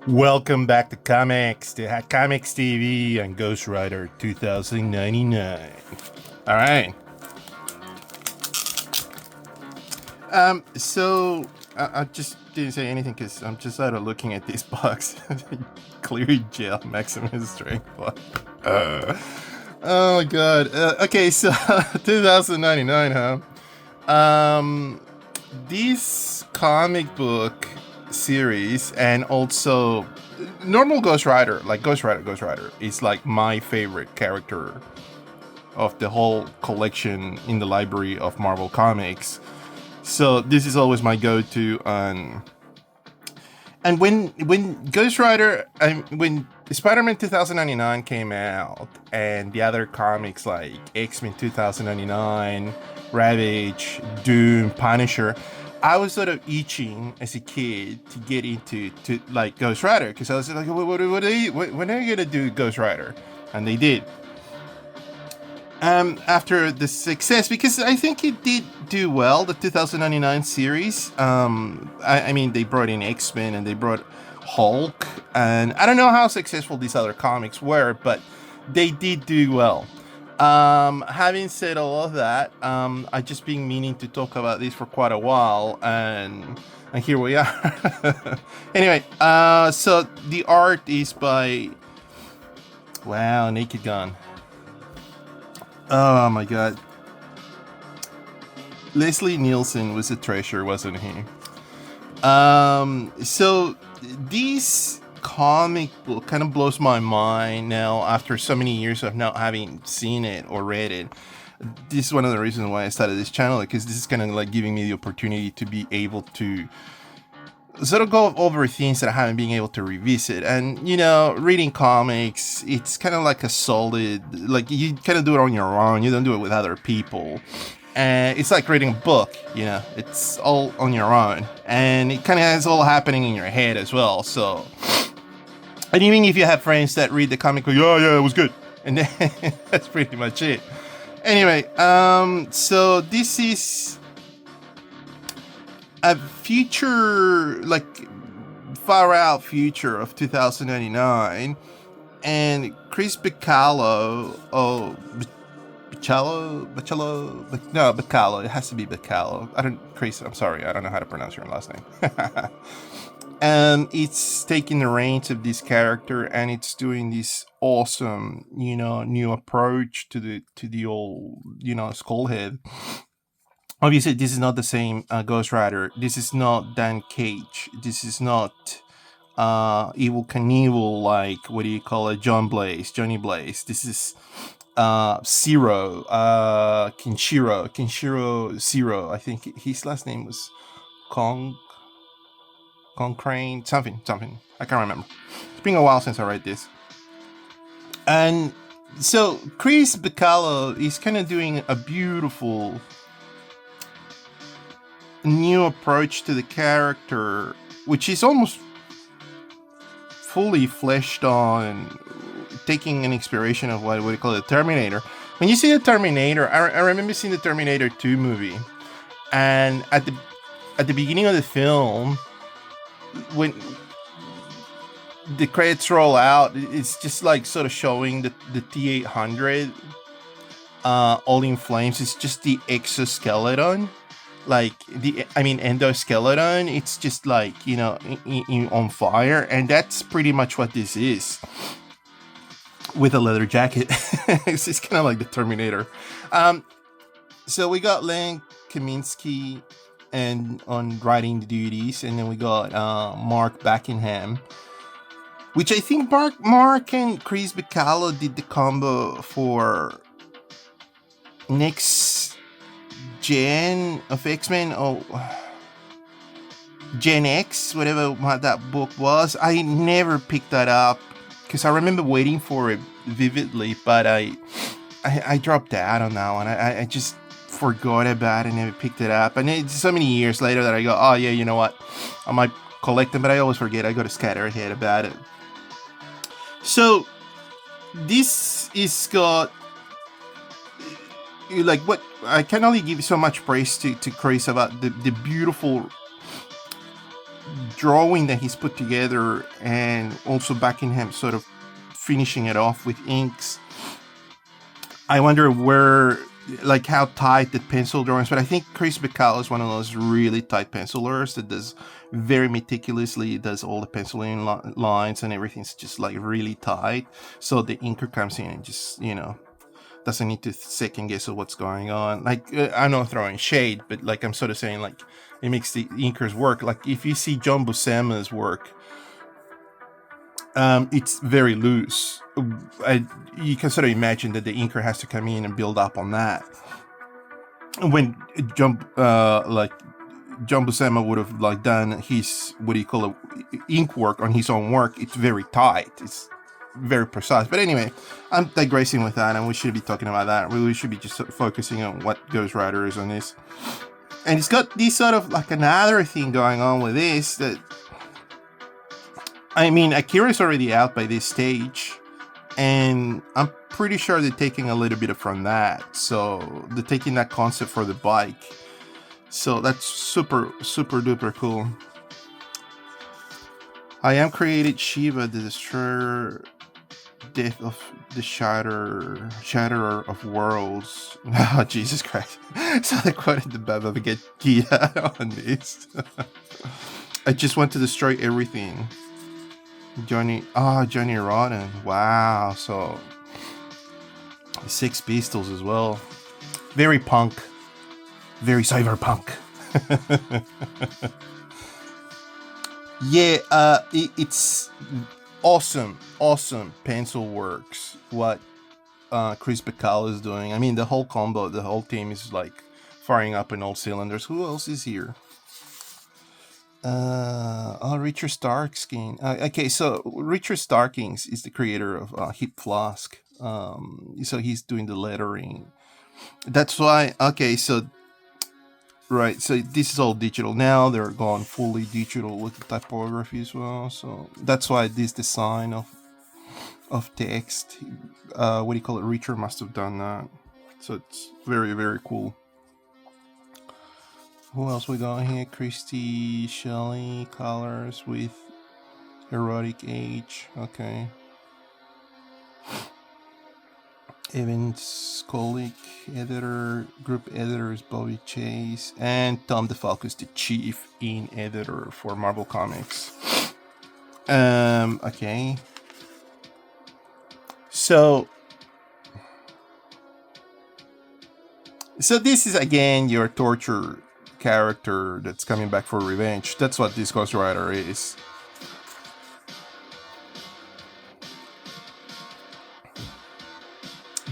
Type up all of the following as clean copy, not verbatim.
Welcome back to Comics TV and Ghost Rider 2099. All right. I just didn't say anything because I'm just out of looking at this box. Clear gel maximum strength. Oh my god. Okay, so 2099, huh? This comic book series and also normal Ghost Rider, like Ghost Rider is like my favorite character of the whole collection in the library of Marvel Comics. So this is always my go-to. And when Ghost Rider, when Spider-Man 2099 came out, and the other comics like X-Men 2099, Ravage, Doom, Punisher, I was sort of itching as a kid to get into like Ghost Rider because I was like, when are you gonna do Ghost Rider? And they did. After the success, because I think it did do well, the 2099 series. I mean, they brought in X-Men and they brought Hulk, and I don't know how successful these other comics were, but they did do well. Having said all of that, I just been meaning to talk about this for quite a while, and here we are. Anyway, so the art is by Naked Gun. Oh my god. Leslie Nielsen was a treasure, wasn't he? So this comic book kind of blows my mind now after so many years of not having seen it or read it. This is one of the reasons why I started this channel, because this is kind of like giving me the opportunity to be able to sort of go over things that I haven't been able to revisit. And reading comics, it's kind of like a solid, like you kind of do it on your own, you don't do it with other people, and it's like reading a book, it's all on your own, and it kind of has all happening in your head as well. So, and even if you have friends that read the comic, like, oh yeah, it was good, and then that's pretty much it. Anyway, so this is a future, like far out future of 2099, and Chris Bacalo, Bacalo, it has to be Bacalo. I'm sorry, I don't know how to pronounce your last name. It's taking the reins of this character, and it's doing this awesome, new approach to the old, Skullhead. Obviously, this is not the same Ghost Rider. This is not Dan Cage. This is not Evil Knievel, like, what do you call it, Johnny Blaze. This is Zero, Kenshiro Zero. I think his last name was Cochrane, something. I can't remember. It's been a while since I read this. And so Chris Bacalo is kind of doing a beautiful new approach to the character, which is almost fully fleshed on, taking an inspiration of what we call the Terminator. When you see the Terminator, I remember seeing the Terminator 2 movie, and at the beginning of the film, when the credits roll out, it's just like sort of showing the T-800 all in flames. It's just the exoskeleton, like endoskeleton. It's just like on fire, and that's pretty much what this is, with a leather jacket. It's just kind of like the Terminator. So we got Len Kaminsky and on writing the duties, and then we got Mark Buckingham, which I think Mark and Chris Bacalo did the combo for next gen of X-Men, or Gen X, whatever that book was. I never picked that up because I remember waiting for it vividly, but I dropped out on that one. I just forgot about it, never picked it up, and it's so many years later that I go, oh yeah, you know what, I might collect them, but I always forget. I go to scatterhead about it. So this is got, like, what I can only give so much praise to Chris about the beautiful drawing that he's put together, and also Buckingham sort of finishing it off with inks. I wonder where, like, how tight the pencil drawings, but I think Chris Bacall is one of those really tight pencilers that does very meticulously, does all the penciling lines and everything's just like really tight. So the inker comes in and just, doesn't need to second guess of what's going on. Like, I'm not throwing shade, but like I'm sort of saying, like, it makes the inkers work. Like if you see John Buscema's work, it's very loose. You can sort of imagine that the inker has to come in and build up on that. When John Buscema would have like done his, what do you call it, ink work on his own work, it's very tight. It's very precise. But anyway, I'm digressing with that, and we should be talking about that. We should be just sort of focusing on what Ghost Rider is on this. And it's got this sort of like another thing going on with this that, I mean, Akira's already out by this stage, and I'm pretty sure they're taking a little bit from that. So they're taking that concept for the bike. So that's super, super duper cool. I am created Shiva, the destroyer, death of the shatterer of worlds. Oh, Jesus Christ. So they quoted the Bhagavad Gita on this. I just want to destroy everything. Johnny Rotten. Wow. So Sex Pistols as well. Very punk. Very cyberpunk. Yeah, it's awesome pencil works what Chris Bacall is doing. I mean, the whole combo, the whole team is like firing up in all cylinders. Who else is here? Richard Starkings. Okay, so Richard Starkings is the creator of Hip Flask. So he's doing the lettering. That's why. Okay, so right, so this is all digital now. They're gone fully digital with the typography as well. So that's why this design of text, what do you call it? Richard must have done that. So it's very, very cool. Who else we got here? Christy Shelley colors with erotic age. Okay. Evan Skolik, editor, group editor is Bobby Chase, and Tom DeFalco is the chief in editor for Marvel Comics. Okay. So this is again your torture character that's coming back for revenge. That's what this Ghost Rider is.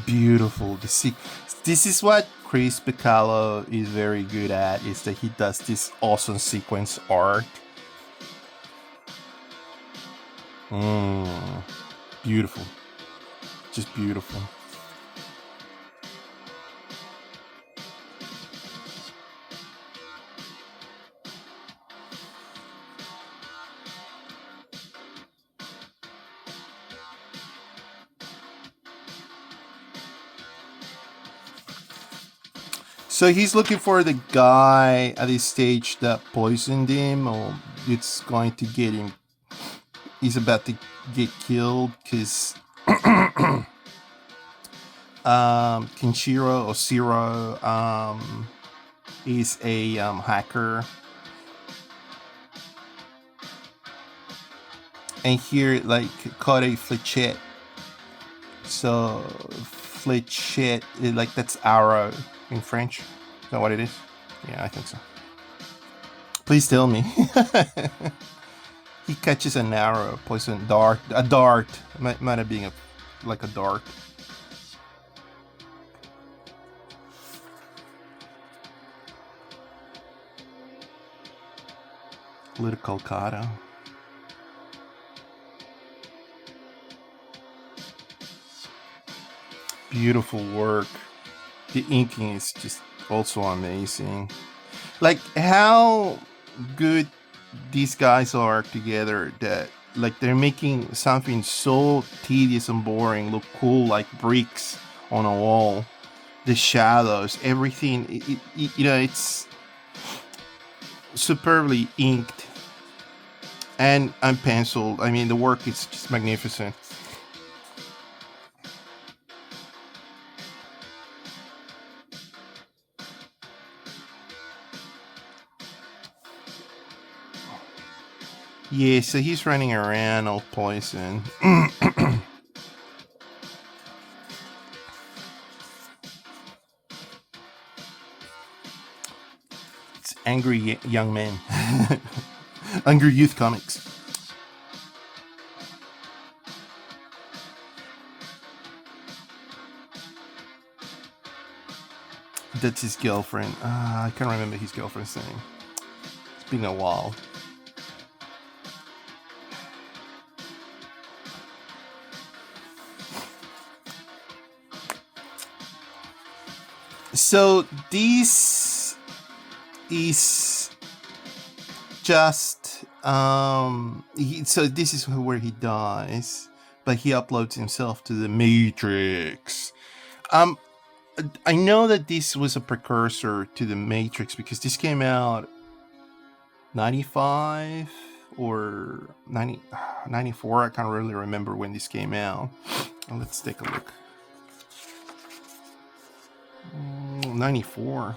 Beautiful. This is what Chris Bacall is very good at, is that he does this awesome sequence art. Beautiful. Just beautiful. So he's looking for the guy at this stage that poisoned him, or it's going to get him. He's about to get killed because Kenshiro or Zero is a hacker. And here, like, caught a flechette. So flechette, like, that's arrow in French. Is that what it is? Yeah, I think so. Please tell me. He catches an arrow, poison dart. A dart. Might have been like a dart. Little Kolkata. Beautiful work. The inking is just also amazing. Like how good these guys are together, that like they're making something so tedious and boring look cool, like bricks on a wall. The shadows, everything, it's superbly inked. and penciled. I mean, the work is just magnificent. Yeah, so he's running around all poison. It's angry young men. Angry youth comics. That's his girlfriend. I can't remember his girlfriend's name. It's been a while. So this is just so this is where he dies, but he uploads himself to the Matrix. I know that this was a precursor to the Matrix because this came out 95 or 90, 94. I can't really remember when this came out. Let's take a look. 94.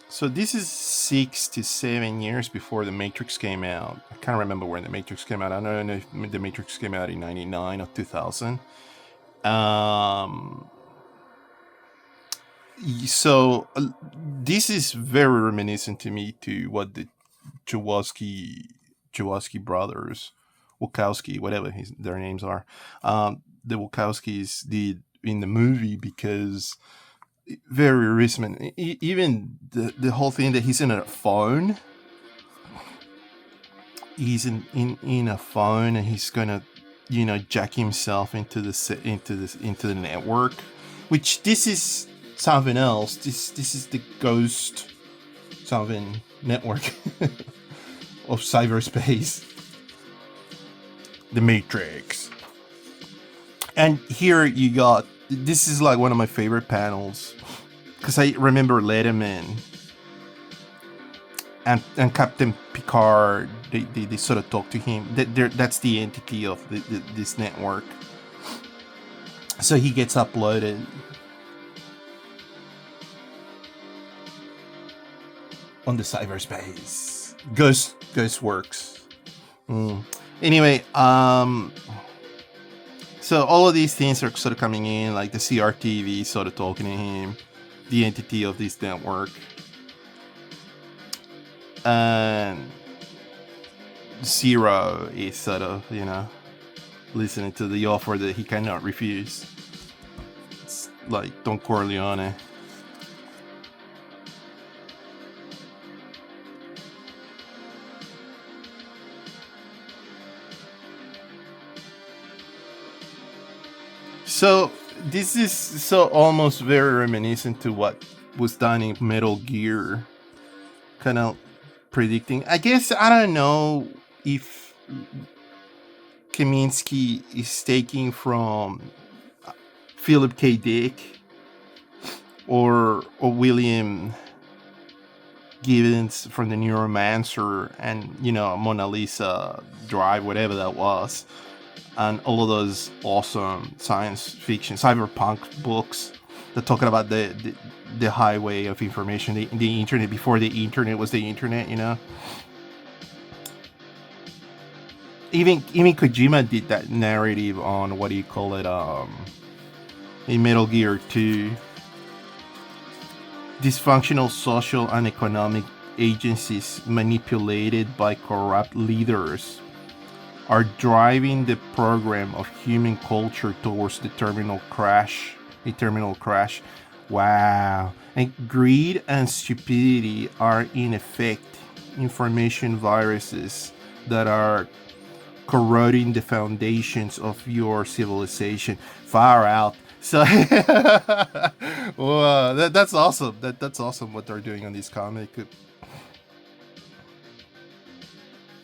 So this is 6 to 7 years before the Matrix came out. I can't remember when the Matrix came out. I don't know if the Matrix came out in 99 or 2000. So this is very reminiscent to me to what the Chowosky brothers, Wachowski, whatever their names are, the Wachowskis did in the movie, because very resonant. Even the whole thing that he's in a phone. He's in a phone, and he's gonna, jack himself into the network. Which this is something else. This is the ghost something network of cyberspace. The Matrix. And here you got, this is like one of my favorite panels, because I remember Letterman and Captain Picard, they sort of talk to him. That's the entity of this network. So he gets uploaded on the cyberspace. Ghostworks. Anyway, so all of these things are sort of coming in, like the CRTV sort of talking to him, the entity of this network. And Zero is sort of, listening to the offer that he cannot refuse. It's like Don Corleone. So this is so almost very reminiscent to what was done in Metal Gear, kind of predicting. I guess I don't know if Kaminsky is taking from Philip K. Dick or William Gibbons from the Neuromancer and Mona Lisa Drive, whatever that was. And all of those awesome science fiction, cyberpunk books that talking about the highway of information, the internet before the internet was the internet, Even Kojima did that narrative on, what do you call it, in Metal Gear 2. Dysfunctional social and economic agencies manipulated by corrupt leaders are driving the program of human culture towards a terminal crash. Wow. And greed and stupidity are in effect information viruses that are corroding the foundations of your civilization. Far out. So wow, that's awesome. That's awesome what they're doing on this comic.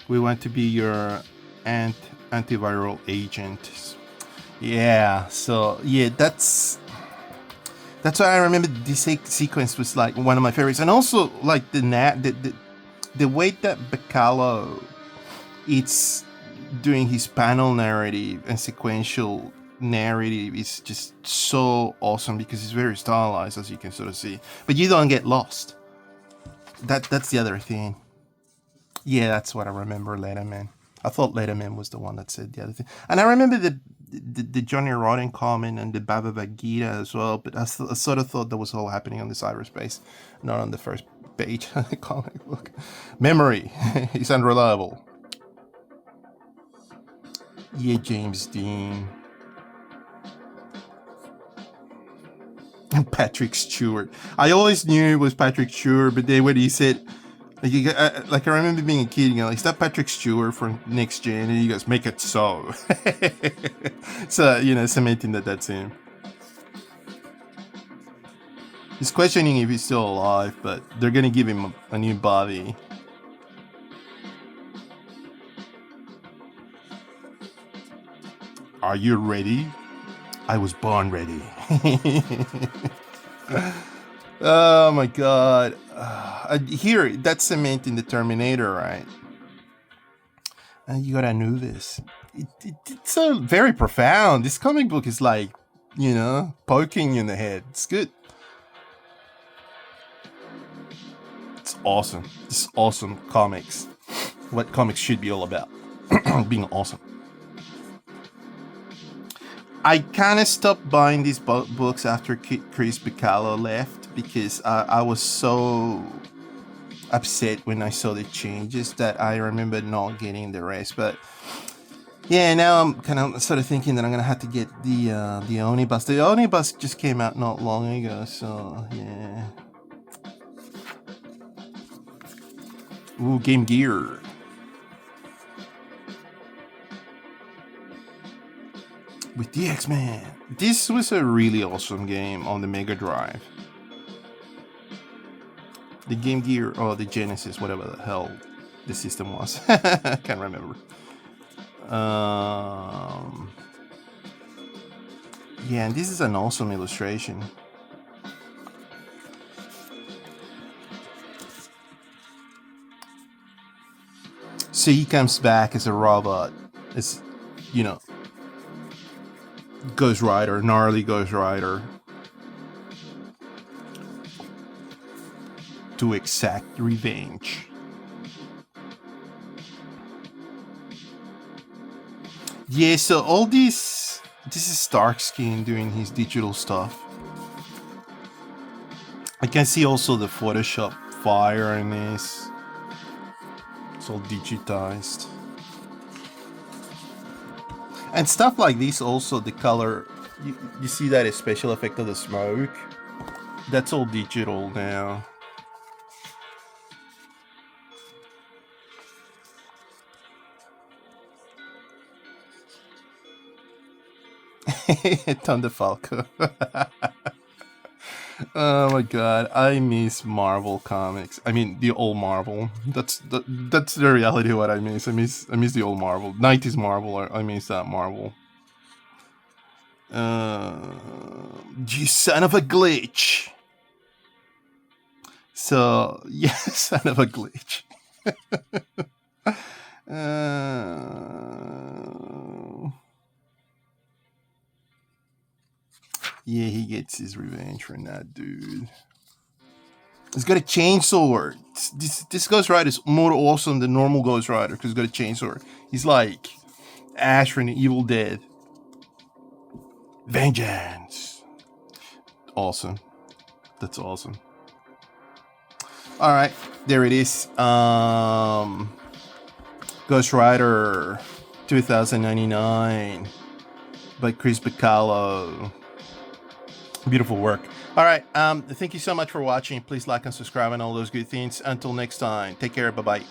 We want to be your antiviral agent. Yeah, so yeah, that's why I remember this sequence was like one of my favorites. And also like the way that Bacalo it's doing his panel narrative and sequential narrative is just so awesome because it's very stylized, as you can sort of see, but you don't get lost. That's the other thing. Yeah, that's what I remember. Letterman. I thought Letterman was the one that said the other thing, and I remember the Johnny Rotten comment and the Baba Bagheera as well. But I sort of thought that was all happening on the cyberspace, not on the first page of the comic book. Memory is unreliable. Yeah, James Dean. And Patrick Stewart. I always knew it was Patrick Stewart, but then when he said, like I remember being a kid, you know, like, is that Patrick Stewart from Next Gen? And he goes, make it so. So, you know, cementing that that's him. He's questioning if he's still alive, but they're going to give him a new body. Are you ready? I was born ready. Oh my god. Here, that's cementing the Terminator, right? And you gotta know this. It's so very profound. This comic book is like, you know, poking you in the head. It's good. It's awesome. It's awesome comics. What comics should be all about. Being awesome. I kind of stopped buying these books after Chris Bacalo left because I was so upset when I saw the changes that I remember not getting the rest. But yeah, now I'm kind of sort of thinking that I'm gonna have to get the omnibus. The omnibus just came out not long ago, so yeah. Ooh, Game Gear. With the X-Men. This was a really awesome game on the Mega Drive. The Game Gear, or the Genesis, whatever the hell the system was. I can't remember. Yeah, and this is an awesome illustration. So he comes back as a robot. As, you know, Ghost Rider, gnarly Ghost Rider, to exact revenge. Yeah, so all this is Starscream doing his digital stuff. I can see also the Photoshop fire in this. It's all digitized. And stuff like this also, the color, you see that special effect of the smoke? That's all digital now. Thunder Falco. Oh my god, I miss Marvel comics. I mean, the old Marvel. That's the reality of what I miss. I miss the old Marvel. 90s Marvel. I miss that Marvel. You son of a glitch. So, yeah, son of a glitch. Yeah, he gets his revenge from that dude. He's got a chainsaw. This Ghost Rider is more awesome than normal Ghost Rider because he's got a chainsaw. He's like Ash from the Evil Dead. Vengeance. Awesome. That's awesome. All right, there it is. Ghost Rider 2099 by Chris Bacalo. Beautiful work. All right. Thank you so much for watching. Please like and subscribe and all those good things. Until next time, take care. Bye-bye.